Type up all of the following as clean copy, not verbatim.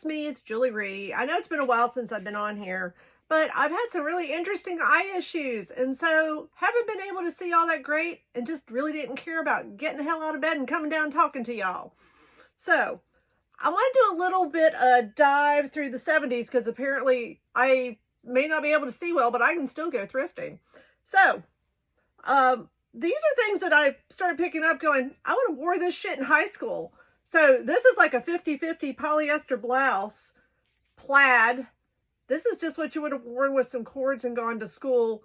it's me, it's Julie Ree. I know it's been a while since I've been on here, but I've had some really interesting eye issues, and so haven't been able to see all that great and just really didn't care about getting the hell out of bed and coming down talking to y'all. So I want to do a little bit of dive through the 70s because apparently I may not be able to see well, but I can still go thrifting. So these are things that I started picking up going, I would have wore this shit in high school. So this is like a 50-50 polyester blouse, plaid. This is just what you would have worn with some cords and gone to school.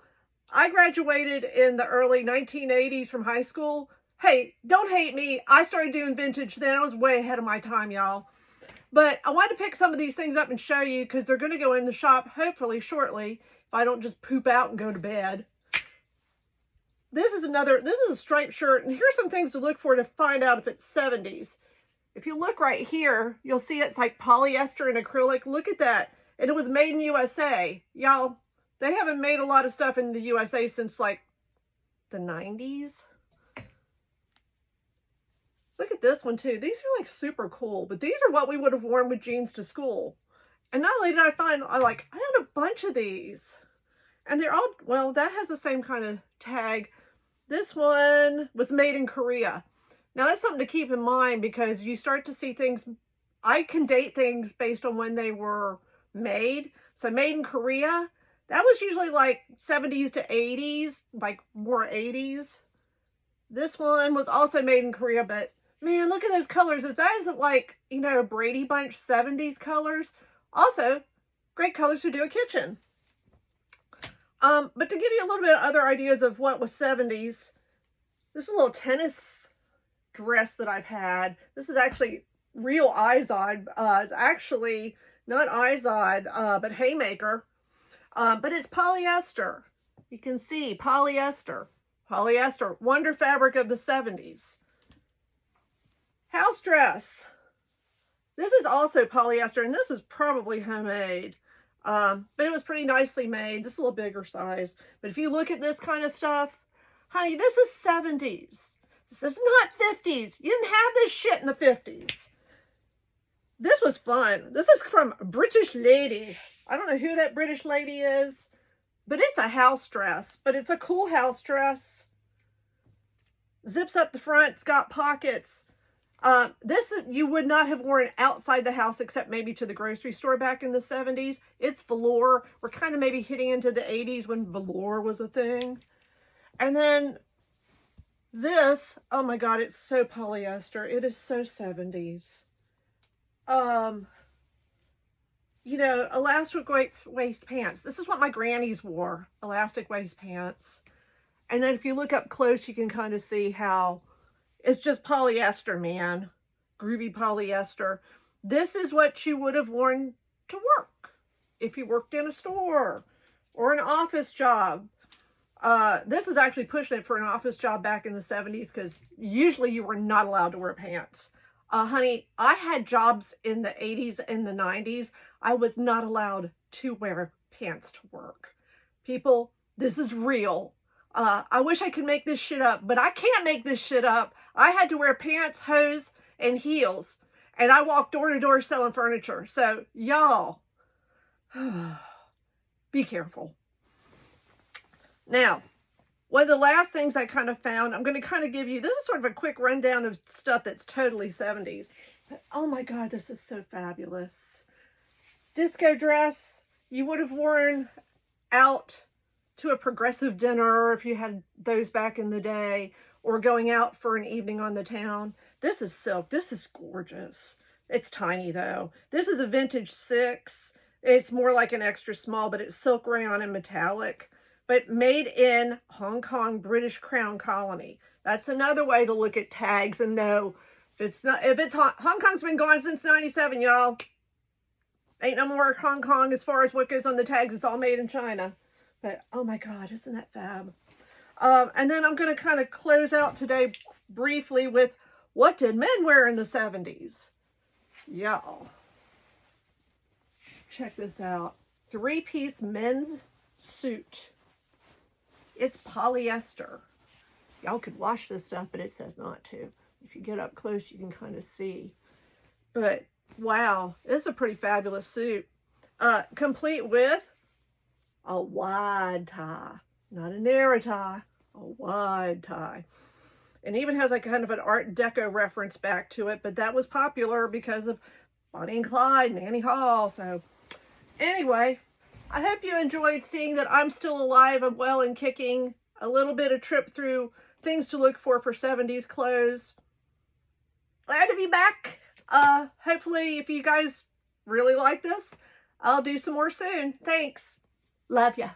I graduated in the early 1980s from high school. Hey, don't hate me. I started doing vintage then. I was way ahead of my time, y'all. But I wanted to pick some of these things up and show you because they're going to go in the shop hopefully shortly if I don't just poop out and go to bed. This is a striped shirt, and here's some things to look for to find out if it's 70s. If you look right here, you'll see it's like polyester and acrylic. Look at that. And it was made in USA. Y'all, they haven't made a lot of stuff in the USA since like the 90s. Look at this one too. These are like super cool, but these are what we would have worn with jeans to school. And not only did I find, I had a bunch of these. And they're all, well, that has the same kind of tag. This one was made in Korea. Now that's something to keep in mind because you start to see things, I can date things based on when they were made. So made in Korea, that was usually like 70s to 80s, like more 80s. This one was also made in Korea, but man, look at those colors. If that isn't like, you know, Brady Bunch 70s colors, also great colors to do a kitchen. But to give you a little bit of other ideas of what was 70s, this is a little tennis dress that I've had. This is actually real Izod. It's actually not Izod, but Haymaker. But it's polyester. You can see polyester. Polyester, wonder fabric of the 70s. House dress. This is also polyester, and this is probably homemade. But it was pretty nicely made. This is a little bigger size. But if you look at this kind of stuff, honey, this is 70s. This is not 50s. You didn't have this shit in the 50s. This was fun. This is from British Lady. I don't know who that British lady is, but it's a house dress. But it's a cool house dress. Zips up the front. It's got pockets. This you would not have worn outside the house except maybe to the grocery store back in the 70s. It's velour. We're kind of maybe hitting into the 80s when velour was a thing. And then this, oh my God, it's so polyester. It is so 70s. You know, elastic waist pants. This is what my grannies wore, elastic waist pants. And then if you look up close, you can kind of see how it's just polyester, man. Groovy polyester. This is what you would have worn to work if you worked in a store or an office job. This is actually pushing it for an office job back in the 70s because usually you were not allowed to wear pants. Honey, I had jobs in the 80s and the 90s. I was not allowed to wear pants to work. People, this is real. I wish I could make this shit up, but I can't make this shit up. I had to wear pants, hose, and heels. And I walked door to door selling furniture. So, y'all, be careful. Now, one of the last things I kind of found, I'm going to kind of give you, this is sort of a quick rundown of stuff that's totally 70s. But, oh my God, this is so fabulous. Disco dress, you would have worn out to a progressive dinner if you had those back in the day, or going out for an evening on the town. This is silk. This is gorgeous. It's tiny though. This is a vintage 6. It's more like an extra small, but it's silk rayon and metallic, but made in Hong Kong, British Crown Colony. That's another way to look at tags and know if it's Hong Kong's been gone since 97, y'all. Ain't no more Hong Kong as far as what goes on the tags. It's all made in China. But, oh my God, isn't that fab? And then I'm going to kind of close out today briefly with what did men wear in the 70s? Y'all, check this out. 3-piece men's suit. It's polyester. Y'all could wash this stuff, but it says not to. If you get up close, you can kind of see. But Wow, it's a pretty fabulous suit. Complete with a wide tie, not a narrow tie, a wide tie. And even has like kind of an Art Deco reference back to it, but that was popular because of Bonnie and Clyde and Annie Hall. So anyway, I hope you enjoyed seeing that I'm still alive and well and kicking. A little bit of trip through things to look for 70s clothes. Glad to be back. Hopefully if you guys really like this, I'll do some more soon. Thanks. Love ya.